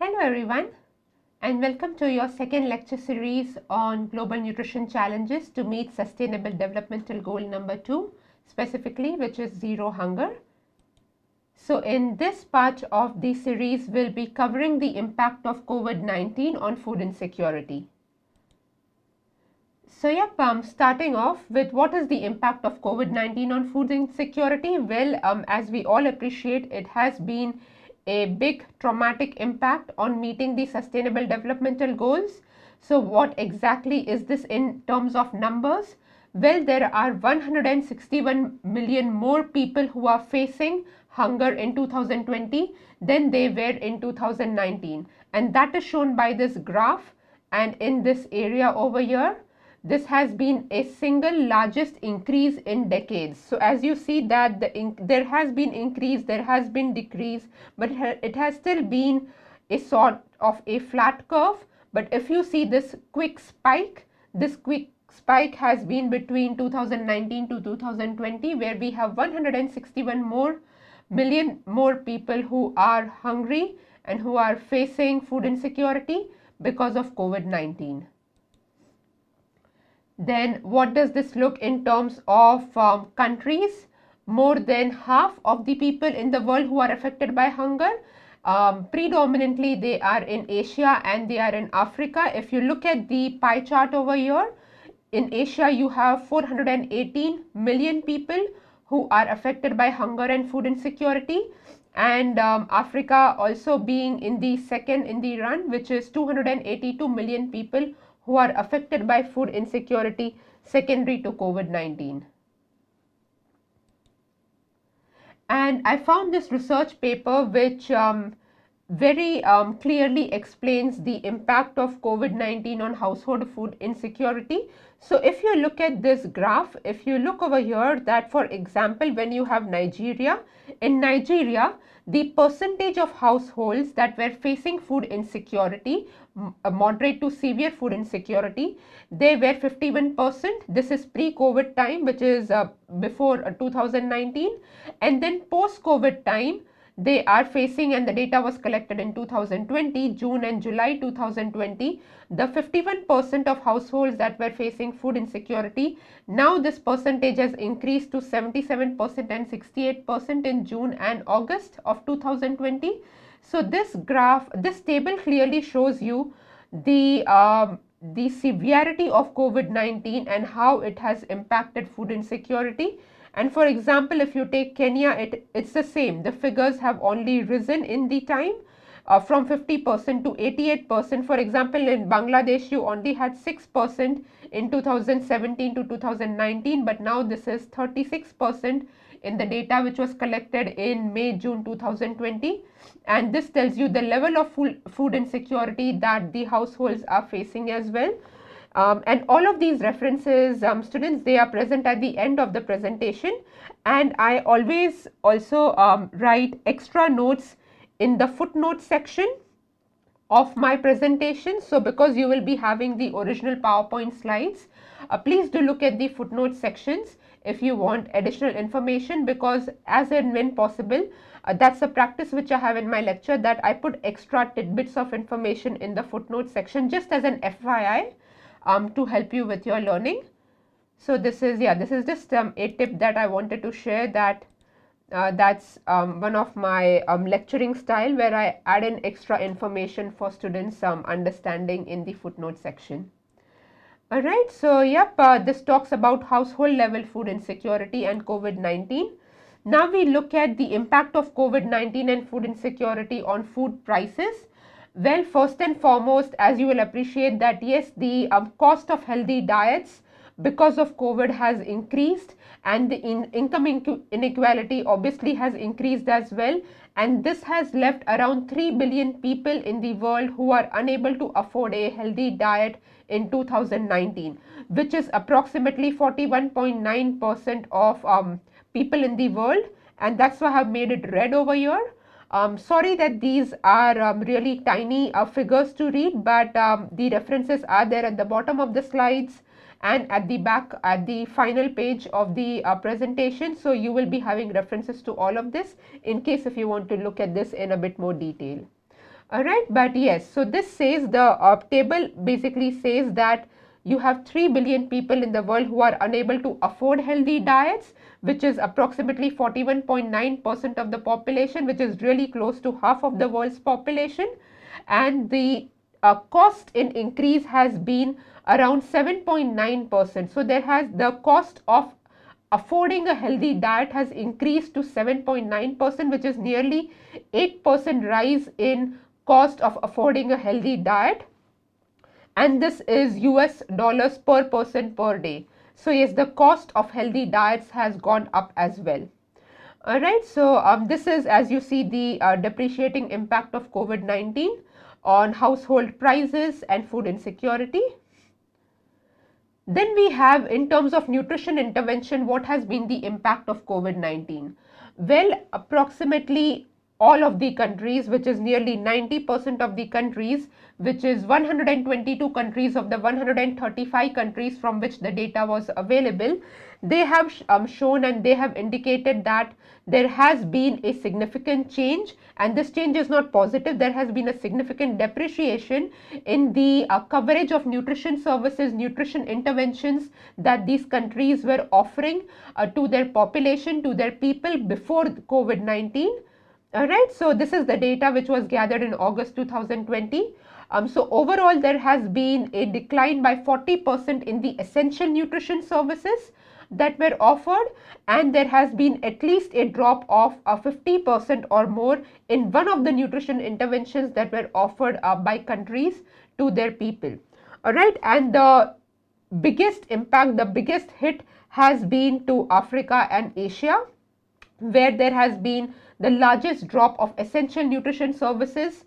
Hello everyone, and welcome to your second lecture series on global nutrition challenges to meet sustainable developmental goal number 2, specifically, which is zero hunger. So in this part of the series, we'll be covering the impact of COVID-19 on food insecurity. So starting off with what is the impact of COVID-19 on food insecurity? Well, as we all appreciate, it has been a big traumatic impact on meeting the sustainable developmental goals. So what exactly is this in terms of numbers? Well, there are 161 million more people who are facing hunger in 2020 than they were in 2019. And that is shown by this graph, and in this area over here. This has been a single largest increase in decades. So as you see that there has been increase, there has been decrease, but it has still been a sort of a flat curve. But if you see this quick spike, this quick spike has been between 2019 to 2020, where we have 161 million more people who are hungry and who are facing food insecurity because of COVID-19. Then what does this look in terms of countries? More than half of the people in the world who are affected by hunger, predominantly they are in Asia and they are in Africa. If you look at the pie chart over here, in Asia you have 418 million people who are affected by hunger and food insecurity, and Africa also being in the second in the run, which is 282 million people who are affected by food insecurity secondary to COVID-19. And I found this research paper which very clearly explains the impact of COVID-19 on household food insecurity. So if you look at this graph, if you look over here, that for example, when you have Nigeria, in Nigeria, the percentage of households that were facing food insecurity, moderate to severe food insecurity, they were 51%. This is pre-COVID time, which is before 2019, and then post-COVID time, they are facing, and the data was collected in 2020, June and July 2020, the 51% of households that were facing food insecurity. Now this percentage has increased to 77% and 68% in June and August of 2020. So this graph, this table clearly shows you the severity of COVID-19 and how it has impacted food insecurity. And for example, if you take Kenya, it's the same. The figures have only risen in the time from 50% to 88%. For example, in Bangladesh, you only had 6% in 2017 to 2019, but now this is 36% in the data which was collected in May, June 2020. And this tells you the level of food insecurity that the households are facing as well. And all of these references, students, they are present at the end of the presentation, and I always also write extra notes in the footnote section of my presentation. So because you will be having the original PowerPoint slides, please do look at the footnote sections if you want additional information, because as and when possible, that's a practice which I have in my lecture, that I put extra tidbits of information in the footnote section just as an FYI. To help you with your learning. So this is just a tip that I wanted to share, that that's one of my lecturing style, where I add in extra information for students understanding in the footnote section. Alright, so this talks about household level food insecurity and COVID-19. Now we look at the impact of COVID-19 and food insecurity on food prices. Well, first and foremost, as you will appreciate that yes, the cost of healthy diets because of COVID has increased, and the income inequality obviously has increased as well, and this has left around 3 billion people in the world who are unable to afford a healthy diet in 2019, which is approximately 41.9% of people in the world, and that's why I have made it red over here. Sorry that these are really tiny figures to read, but the references are there at the bottom of the slides and at the back at the final page of the presentation. So you will be having references to all of this in case if you want to look at this in a bit more detail. Alright, but yes, so this says the table basically says that you have 3 billion people in the world who are unable to afford healthy diets, which is approximately 41.9% of the population, which is really close to half of the world's population. And the cost in increase has been around 7.9%. So there has the cost of affording a healthy diet has increased to 7.9%, which is nearly 8% rise in cost of affording a healthy diet, and this is US dollars per person per day. So yes, the cost of healthy diets has gone up as well. Alright, so this is, as you see, the depreciating impact of COVID-19 on household prices and food insecurity. Then we have, in terms of nutrition intervention, what has been the impact of COVID-19? Well, approximately all of the countries, which is nearly 90% of the countries, which is 122 countries of the 135 countries from which the data was available, they have shown and they have indicated that there has been a significant change, and this change is not positive. There has been a significant depreciation in the coverage of nutrition services, nutrition interventions that these countries were offering to their population, to their people before COVID-19. Alright, so this is the data which was gathered in August 2020. So overall there has been a decline by 40% in the essential nutrition services that were offered, and there has been at least a drop of 50% or more in one of the nutrition interventions that were offered by countries to their people. Alright, and the biggest impact, the biggest hit has been to Africa and Asia, where there has been the largest drop of essential nutrition services,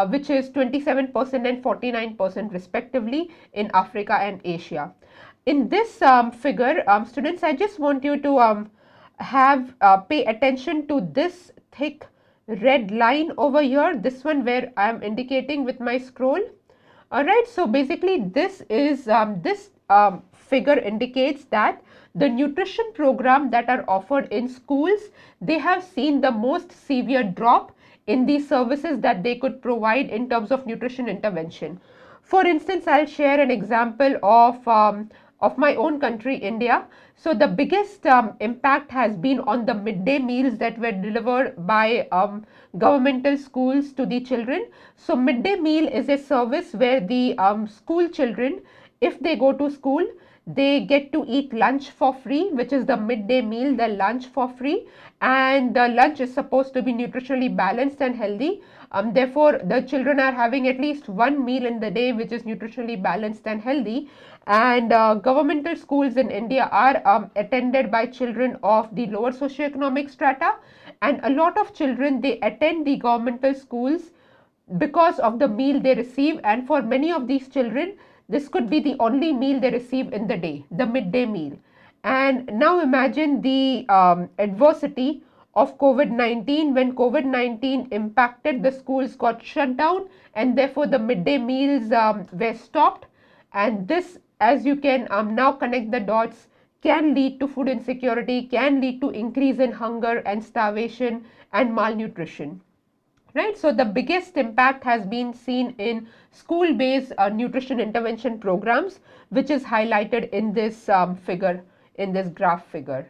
which is 27% and 49% respectively in Africa and Asia. In this figure, students, I just want you to pay attention to this thick red line over here, this one where I am indicating with my scroll. Alright, so basically this is figure indicates that the nutrition program that are offered in schools, they have seen the most severe drop in the services that they could provide in terms of nutrition intervention. For instance, I'll share an example of my own country, India. So the biggest impact has been on the midday meals that were delivered by governmental schools to the children. So midday meal is a service where the school children, if they go to school, they get to eat lunch for free, which is the midday meal, the lunch for free, and the lunch is supposed to be nutritionally balanced and healthy. Therefore, the children are having at least one meal in the day which is nutritionally balanced and healthy. And governmental schools in India are attended by children of the lower socioeconomic strata, and a lot of children, they attend the governmental schools because of the meal they receive, and for many of these children this could be the only meal they receive in the day, the midday meal. And now imagine the adversity of COVID-19. When COVID-19 impacted, the schools got shut down, and therefore the midday meals were stopped, and this, as you can now connect the dots, can lead to food insecurity, can lead to increase in hunger and starvation and malnutrition. Right, so the biggest impact has been seen in school-based nutrition intervention programs, which is highlighted in this figure, in this graph figure.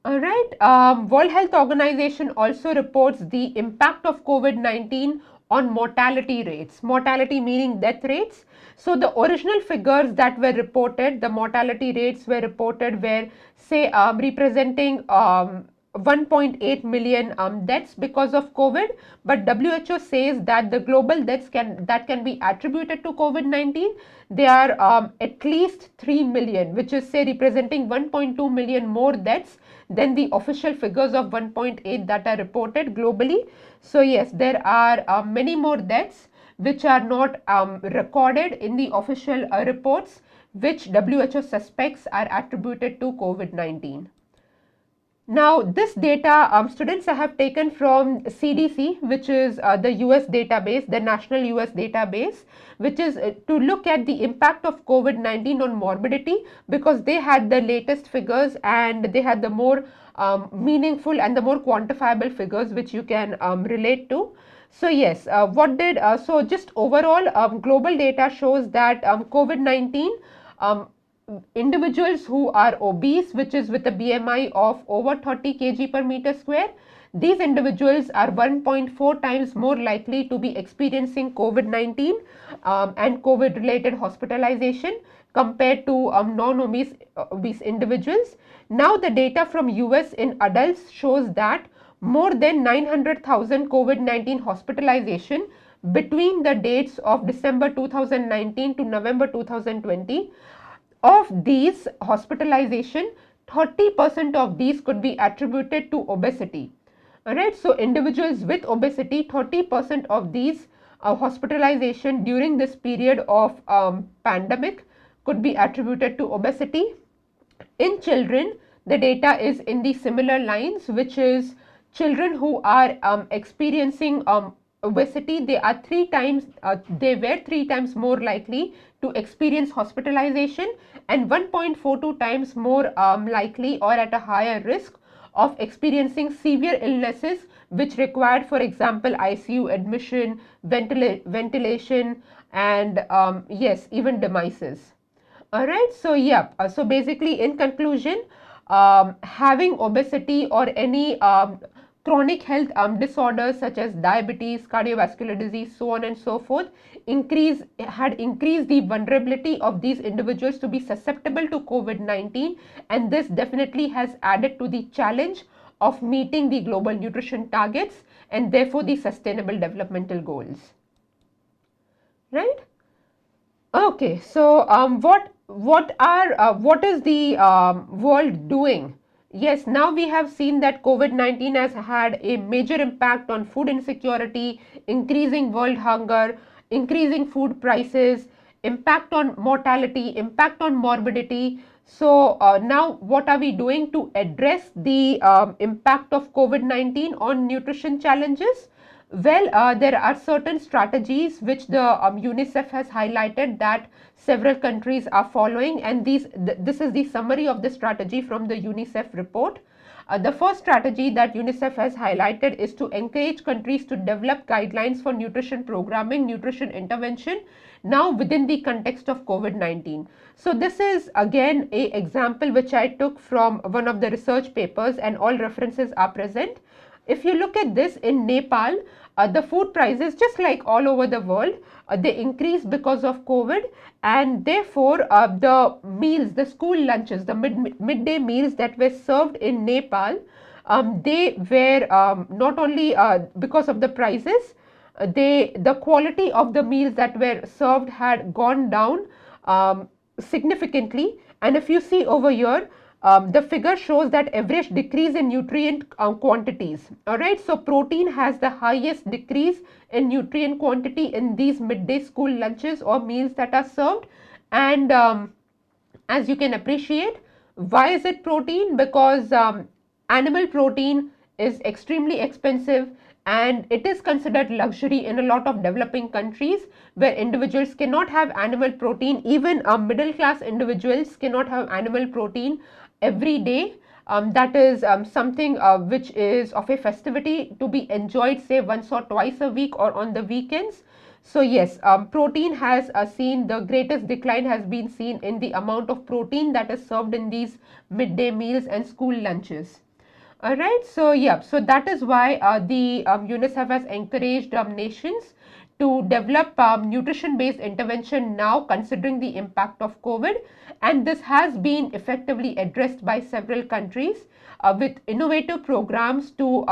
All right, World Health Organization also reports the impact of COVID-19 on mortality rates, mortality meaning death rates. So the original figures that were reported, the mortality rates were reported were, say, representing 1.8 million deaths because of COVID, but WHO says that the global deaths that can be attributed to COVID-19, they are at least 3 million, which is, say, representing 1.2 million more deaths than the official figures of 1.8 that are reported globally. So yes, there are many more deaths which are not recorded in the official reports, which WHO suspects are attributed to COVID-19. Now this data, students, I have taken from CDC, which is the US database, the national US database, which is to look at the impact of COVID-19 on morbidity, because they had the latest figures and they had the more meaningful and the more quantifiable figures which you can relate to. So yes, so just overall global data shows that COVID-19 um, individuals who are obese, which is with a BMI of over 30 kg per meter square, these individuals are 1.4 times more likely to be experiencing COVID-19 and COVID related hospitalization compared to non-obese obese individuals. Now the data from US in adults shows that more than 900,000 COVID-19 hospitalization between the dates of December 2019 to November 2020. Of these hospitalization, 30% of these could be attributed to obesity. Alright, so individuals with obesity, 30% of these hospitalization during this period of pandemic could be attributed to obesity. In children, the data is in the similar lines, which is children who are experiencing obesity, they were 3 times more likely to experience hospitalization and 1.42 times more likely or at a higher risk of experiencing severe illnesses which required, for example, ICU admission, ventilation, and yes, even demises. Alright, so yeah, so basically in conclusion, having obesity or any chronic health disorders such as diabetes, cardiovascular disease, so on and so forth, had increased the vulnerability of these individuals to be susceptible to COVID-19, and this definitely has added to the challenge of meeting the global nutrition targets and therefore the sustainable developmental goals. Right? Okay, so what is the world doing? Yes, now we have seen that COVID-19 has had a major impact on food insecurity, increasing world hunger, increasing food prices, impact on mortality, impact on morbidity. So now what are we doing to address the impact of COVID-19 on nutrition challenges? Well, there are certain strategies which the UNICEF has highlighted that several countries are following, and this is the summary of the strategy from the UNICEF report. The first strategy that UNICEF has highlighted is to encourage countries to develop guidelines for nutrition programming, nutrition intervention, now within the context of COVID-19. So this is again a example which I took from one of the research papers, and all references are present. If you look at this in Nepal, the food prices, just like all over the world, they increased because of COVID, and therefore the meals, the school lunches, the midday meals that were served in Nepal, they were not only because of the prices, the quality of the meals that were served had gone down significantly. And if you see over here, the figure shows that average decrease in nutrient quantities. Alright, so protein has the highest decrease in nutrient quantity in these midday school lunches or meals that are served. And as you can appreciate, why is it protein? Because animal protein is extremely expensive, and it is considered luxury in a lot of developing countries where individuals cannot have animal protein. Even middle class individuals cannot have animal protein every day. That is something which is of a festivity to be enjoyed, say once or twice a week or on the weekends. So yes, protein has seen the greatest decline has been seen in the amount of protein that is served in these midday meals and school lunches. Alright, so yeah, so that is why the UNICEF has encouraged nations to develop nutrition based intervention now, considering the impact of COVID, and this has been effectively addressed by several countries with innovative programs to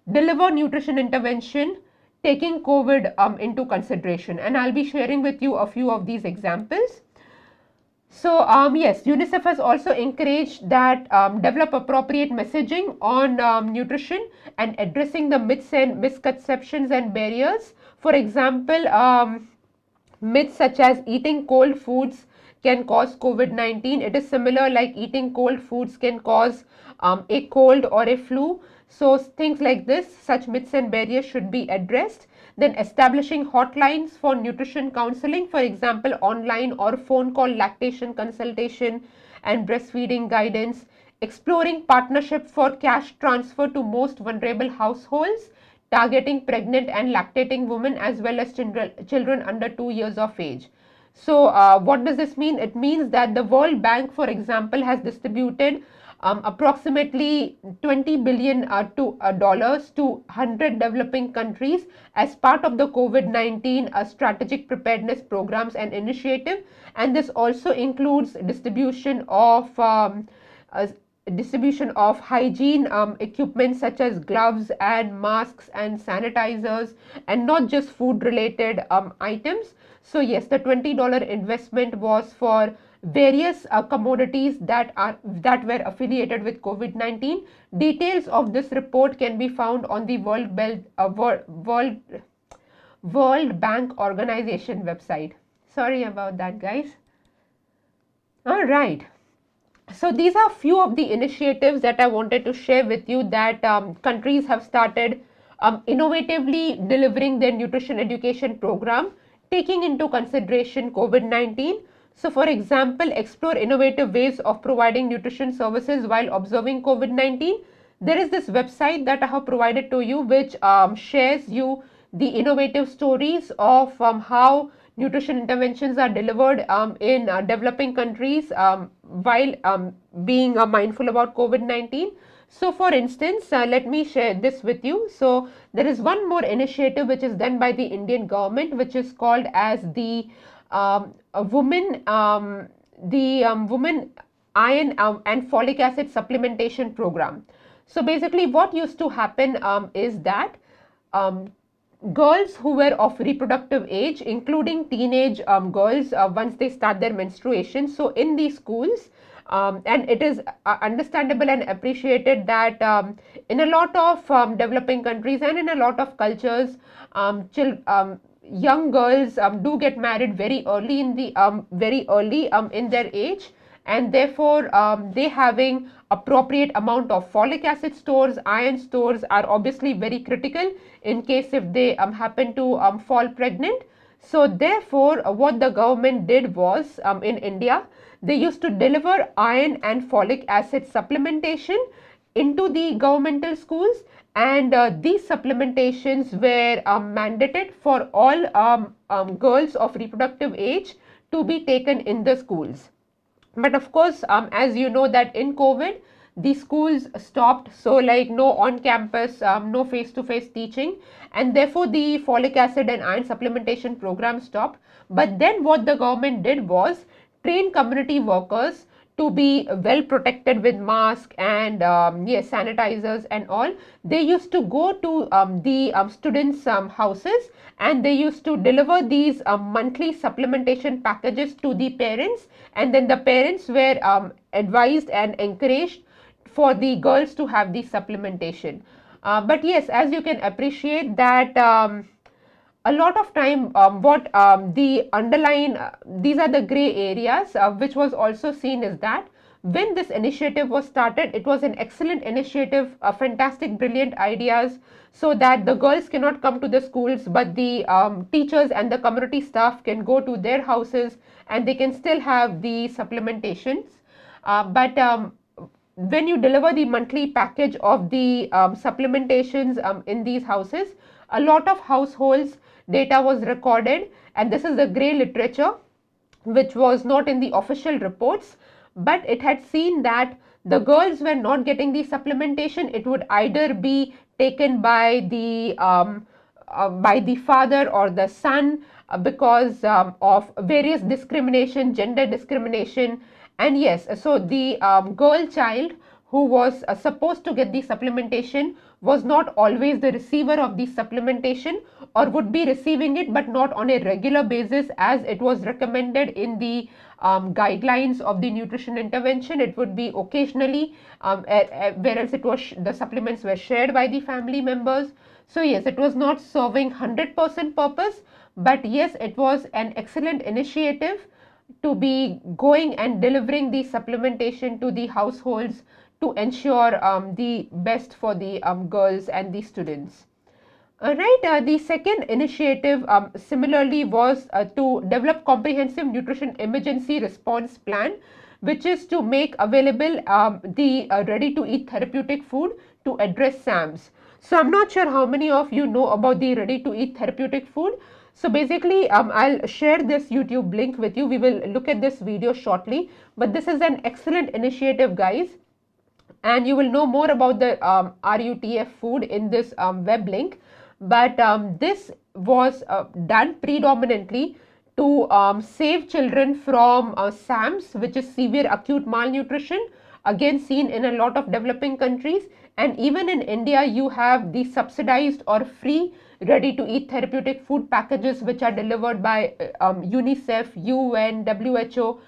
deliver nutrition intervention taking COVID into consideration, and I'll be sharing with you a few of these examples. So yes, UNICEF has also encouraged that develop appropriate messaging on nutrition and addressing the myths and misconceptions and barriers. For example, myths such as eating cold foods can cause COVID-19. It is similar like eating cold foods can cause a cold or a flu. So things like this, such myths and barriers should be addressed. Then establishing hotlines for nutrition counseling, for example, online or phone call lactation consultation and breastfeeding guidance. Exploring partnership for cash transfer to most vulnerable households. targeting pregnant and lactating women as well as children under 2 years of age. So what does this mean? It means that the World Bank, for example, has distributed approximately $20 billion dollars to 100 developing countries as part of the COVID-19 strategic preparedness programs and initiative. And this also includes uh, distribution of hygiene equipment such as gloves and masks and sanitizers, and not just food related items. So yes, the $20 investment was for various commodities that were affiliated with COVID-19. Details of this report can be found on the World Bank Organization website. Sorry about that, guys. All right. So these are few of the initiatives that I wanted to share with you that countries have started innovatively delivering their nutrition education program, taking into consideration COVID-19. So for example, explore innovative ways of providing nutrition services while observing COVID-19. There is this website that I have provided to you, which shares you the innovative stories of how nutrition interventions are delivered in developing countries while being mindful about COVID-19. So for instance, let me share this with you. So there is one more initiative which is done by the Indian government, which is called as the women iron and folic acid supplementation program. So basically what used to happen is that girls who were of reproductive age, including teenage girls, once they start their menstruation, so in these schools, and it is understandable and appreciated that in a lot of developing countries and in a lot of cultures, young girls do get married very early in their age, and therefore they having appropriate amount of folic acid stores, iron stores are obviously very critical in case if they happen to fall pregnant. So therefore what the government did was, in India, they used to deliver iron and folic acid supplementation into the governmental schools, and these supplementations were mandated for all girls of reproductive age to be taken in the schools. But of course, as you know that in COVID, the schools stopped, so like no on campus, no face to face teaching, and therefore the folic acid and iron supplementation program stopped. But then what the government did was train community workers to be well protected with masks and yes, sanitizers and all. They used to go to the students houses, and they used to deliver these monthly supplementation packages to the parents, and then the parents were advised and encouraged for the girls to have the supplementation. But yes, as you can appreciate that a lot of time what the underlying these are the gray areas which was also seen is that when this initiative was started, it was an excellent initiative, fantastic, brilliant ideas, so that the girls cannot come to the schools, but the teachers and the community staff can go to their houses and they can still have the supplementations. But when you deliver the monthly package of the supplementations in these houses, a lot of households data was recorded, and this is the grey literature which was not in the official reports, but it had seen that the girls were not getting the supplementation. It would either be taken by the father or the son because of various discrimination, gender discrimination. And yes, so the girl child who was supposed to get the supplementation was not always the receiver of the supplementation, or would be receiving it but not on a regular basis as it was recommended in the guidelines of the nutrition intervention. It would be occasionally, whereas it was the supplements were shared by the family members. So yes, it was not serving 100% purpose, but yes, it was an excellent initiative to be going and delivering the supplementation to the households to ensure the best for the girls and the students. Alright, the second initiative similarly was to develop comprehensive nutrition emergency response plan, which is to make available the ready to eat therapeutic food to address SAMs. So I'm not sure how many of you know about the ready to eat therapeutic food. So basically, I'll share this YouTube link with you. We will look at this video shortly, but this is an excellent initiative, guys. And you will know more about the RUTF food in this web link. But this was done predominantly to save children from SAMS, which is severe acute malnutrition, again seen in a lot of developing countries. And even in India, you have the subsidized or free ready to eat therapeutic food packages which are delivered by UNICEF, UN, WHO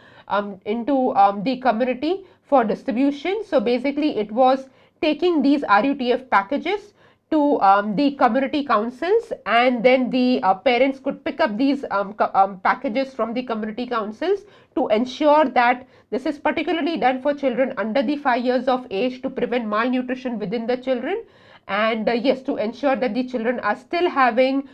into the community for distribution. So basically it was taking these RUTF packages to the community councils, and then the parents could pick up these packages from the community councils to ensure that this is particularly done for children under the 5 years of age to prevent malnutrition within the children, and yes, to ensure that the children are still having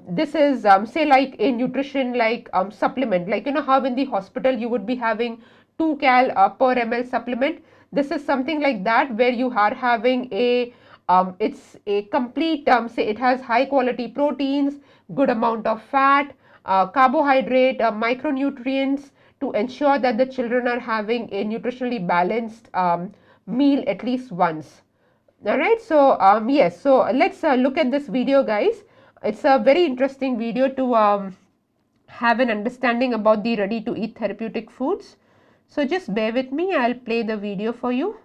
this is say like a nutrition like supplement, like you know how in the hospital you would be having 2 cal per ml supplement. This is something like that where you are having a it's a complete say it has high quality proteins, good amount of fat, carbohydrate, micronutrients, to ensure that the children are having a nutritionally balanced meal at least once. Alright, so yes, so let's look at this video, guys. It's a very interesting video to have an understanding about the ready to eat therapeutic foods. So just bear with me, I'll play the video for you.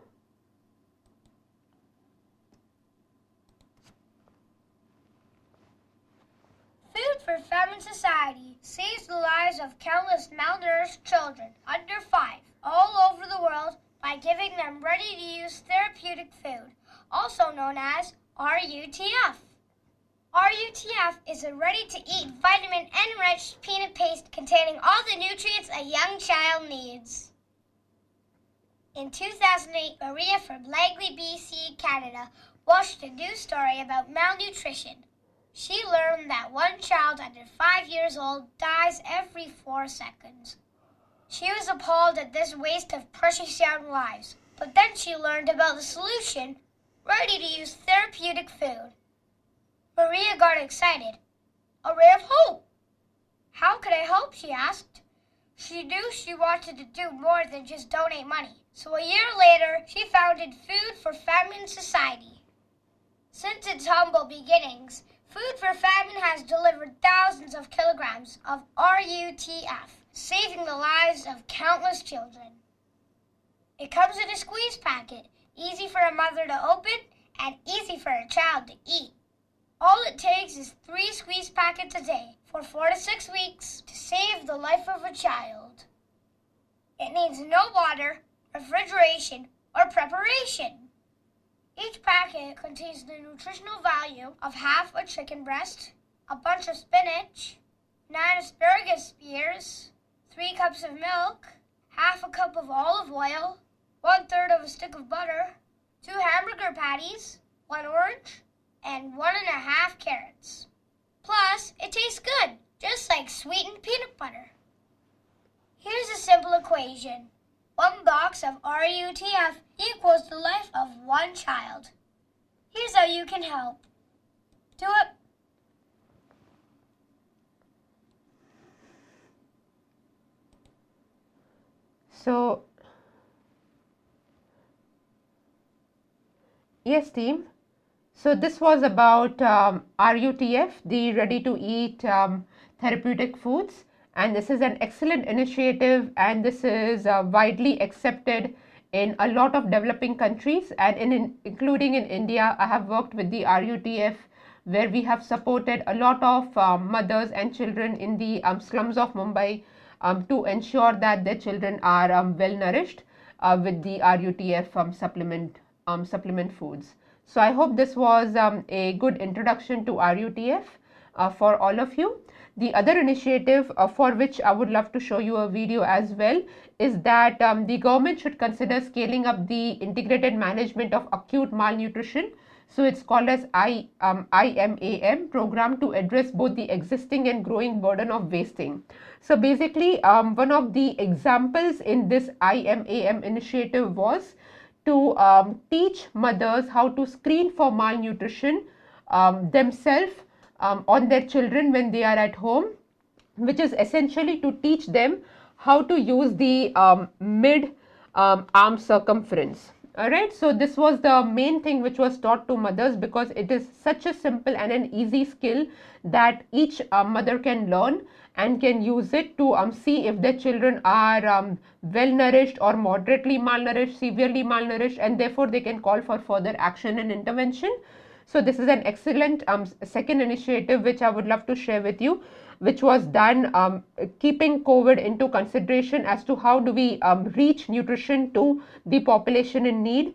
Food for Famine Society saves the lives of countless malnourished children under 5 all over the world by giving them ready-to-use therapeutic food, also known as RUTF. RUTF is a ready-to-eat vitamin-enriched peanut paste containing all the nutrients a young child needs. In 2008, Maria from Langley, BC, Canada, watched a news story about malnutrition. She learned that one child under 5 years old dies every 4 seconds. She was appalled at this waste of precious young lives, but then she learned about the solution, ready-to-use therapeutic food. Maria got excited. A ray of hope. How could I help, she asked. She knew she wanted to do more than just donate money. So a year later, she founded Food for Famine Society. Since its humble beginnings, Food for Famine has delivered thousands of kilograms of RUTF, saving the lives of countless children. It comes in a squeeze packet, easy for a mother to open and easy for a child to eat. All it takes is 3 squeeze packets a day for 4 to 6 weeks to save the life of a child. It needs no water, refrigeration, or preparation. Each packet contains the nutritional value of half a chicken breast, a bunch of spinach, 9 asparagus spears, 3 cups of milk, half a cup of olive oil, 1/3 of a stick of butter, 2 hamburger patties, 1 orange, and 1.5 carrots. Plus, it tastes good, just like sweetened peanut butter. Here's a simple equation. 1 box of RUTF equals the life of 1 child. Here's how you can help. Do it. So, yes team. So this was about RUTF, the ready to eat therapeutic foods. And this is an excellent initiative, and this is widely accepted in a lot of developing countries, and including in India. I have worked with the RUTF, where we have supported a lot of mothers and children in the slums of Mumbai to ensure that their children are well nourished with the RUTF supplement foods. So I hope this was a good introduction to RUTF for all of you. The other initiative for which I would love to show you a video as well is that the government should consider scaling up the integrated management of acute malnutrition. So it's called as IMAM program to address both the existing and growing burden of wasting. So basically one of the examples in this IMAM initiative was to teach mothers how to screen for malnutrition themselves on their children when they are at home, which is essentially to teach them how to use the mid arm circumference. Alright, so this was the main thing which was taught to mothers, because it is such a simple and an easy skill that each mother can learn and can use it to see if their children are well nourished or moderately malnourished, severely malnourished, and therefore they can call for further action and intervention. So this is an excellent second initiative which I would love to share with you, which was done keeping COVID into consideration as to how do we reach nutrition to the population in need,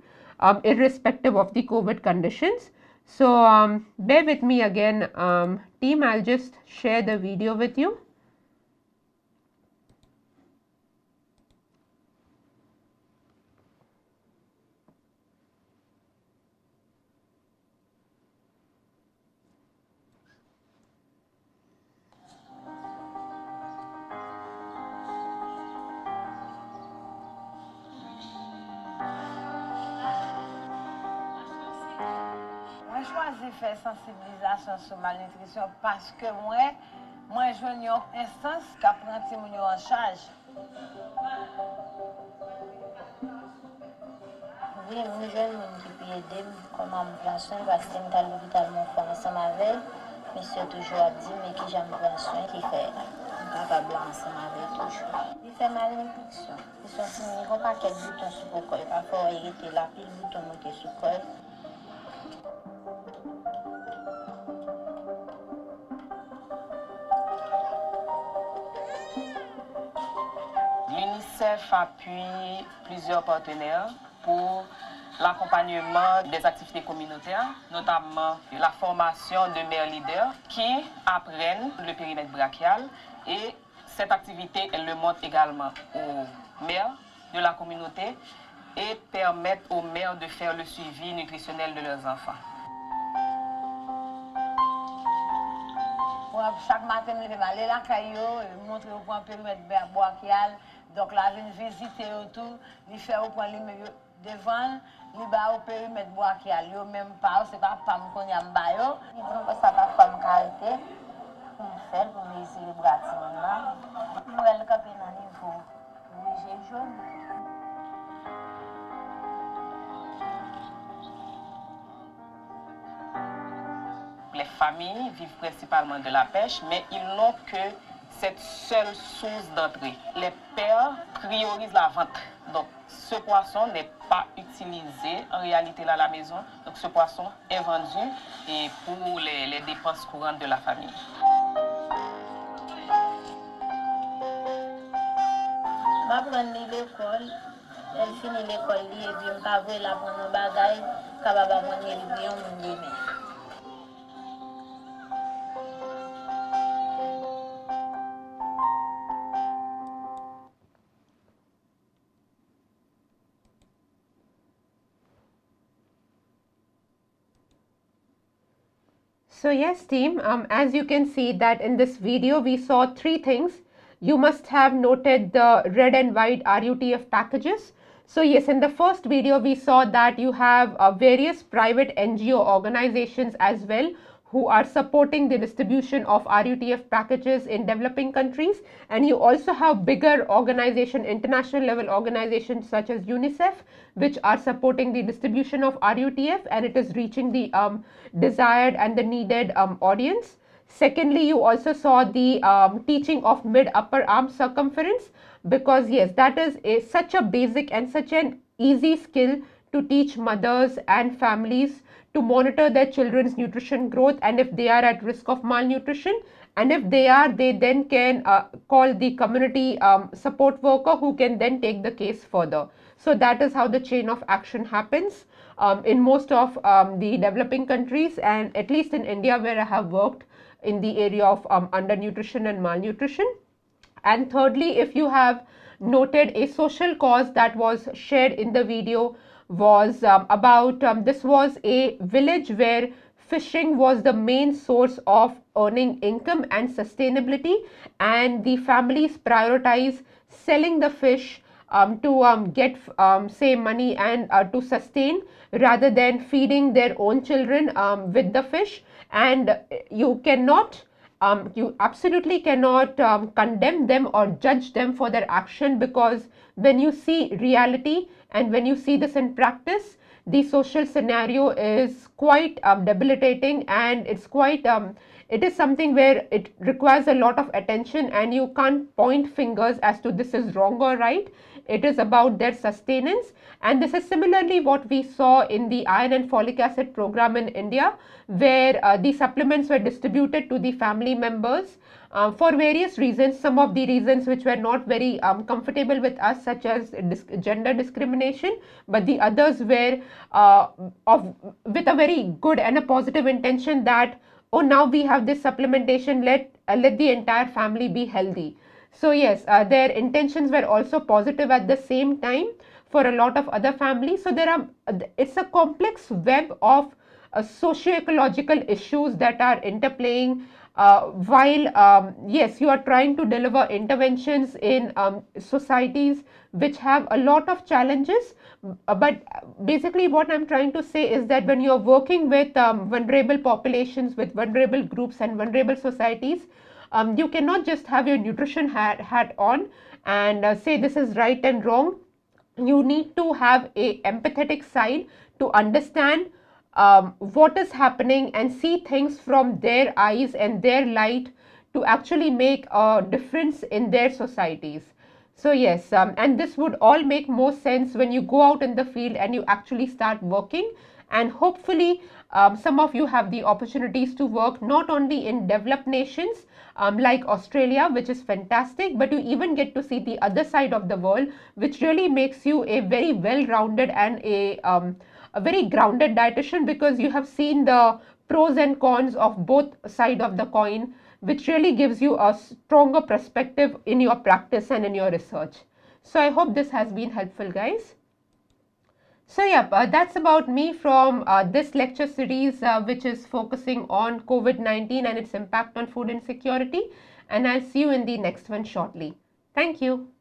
irrespective of the COVID conditions. So bear with me again, team. I'll just share the video with you. Mwen chwazi fè sensibilizasyon sou malnutrisyon paske mwen jwen yon instans ka pran ti moun yo an chaj. Oui, mwen jwen moun ki pi edem koman mwen pran soin paske mwen tal l'hôpital mwen fè ansam avèl, mwen toujou ap di mwen ki jan mwen pran soin ki fè mwen kapab ansam avèl toujou. Li fè malnutrition. Li son si mwen yon paket bouton sou pou koy, pa fò irite la pil bouton mwen ke sou koy. L'UNICEF appuie plusieurs partenaires pour l'accompagnement des activités communautaires, notamment la formation de mères leaders qui apprennent le périmètre brachial, et cette activité, elle le montre également aux mères de la communauté et permettent aux mères de faire le suivi nutritionnel de leurs enfants. Chaque matin, je vais aller à la caillou, montrer au point périmètre brachial. Donc là, je viens visiter autour, je fais au point devant, je vais au périmètre brachial. Je même pas, c'est pas femme qu'on y a m'bayo. Je ne sais pas femme qualité pour me faire, pour me essayer le bâtiment là. Je vais le caper dans le niveau rouge et jaune. Les familles vivent principalement de la pêche, mais ils n'ont que cette seule source d'entrée. Les pères priorisent la vente. Donc, ce poisson n'est pas utilisé en réalité là à la maison. Donc, ce poisson est vendu et pour les dépenses courantes de la famille. Je prends l'école, elle finit l'école, et puis je vais la prendre un bagage, je vais prendre le bien, mon demain. So yes team, as you can see that in this video we saw three things. You must have noted the red and white RUTF packages. So yes, in the first video we saw that you have various private NGO organizations as well who are supporting the distribution of RUTF packages in developing countries, and you also have bigger organization, international level organizations such as UNICEF, which are supporting the distribution of RUTF, and it is reaching the desired and the needed audience. Secondly, you also saw the teaching of mid upper arm circumference, because yes, that is such a basic and such an easy skill to teach mothers and families to monitor their children's nutrition growth, and if they are at risk of malnutrition, and if they are, they then can call the community support worker who can then take the case further. So that is how the chain of action happens in most of the developing countries, and at least in India where I have worked in the area of undernutrition and malnutrition. And thirdly, if you have noted, a social cause that was shared in the video was about this was a village where fishing was the main source of earning income and sustainability, and the families prioritize selling the fish to get say money and to sustain, rather than feeding their own children with the fish. And you absolutely cannot condemn them or judge them for their action, because when you see reality and when you see this in practice, the social scenario is quite debilitating, and it's quite it is something where it requires a lot of attention, and you can't point fingers as to this is wrong or right. It is about their sustenance. And this is similarly what we saw in the iron and folic acid program in India, where the supplements were distributed to the family members for various reasons. Some of the reasons which were not very comfortable with us, such as gender discrimination, but the others were with a very good and a positive intention that, oh, now we have this supplementation, let the entire family be healthy. So yes, their intentions were also positive at the same time for a lot of other families. So it's a complex web of socio-ecological issues that are interplaying, while yes, you are trying to deliver interventions in societies which have a lot of challenges. But basically what I'm trying to say is that when you're working with vulnerable populations, with vulnerable groups and vulnerable societies, you cannot just have your nutrition hat on and say this is right and wrong. You need to have a empathetic side to understand what is happening and see things from their eyes and their light to actually make a difference in their societies. So yes, and this would all make more sense when you go out in the field and you actually start working. And hopefully some of you have the opportunities to work not only in developed nations like Australia, which is fantastic, but you even get to see the other side of the world, which really makes you a very well-rounded and a very grounded dietitian, because you have seen the pros and cons of both sides of the coin, which really gives you a stronger perspective in your practice and in your research. So I hope this has been helpful, guys. So yeah, that's about me from this lecture series, which is focusing on COVID-19 and its impact on food insecurity. And I'll see you in the next one shortly. Thank you.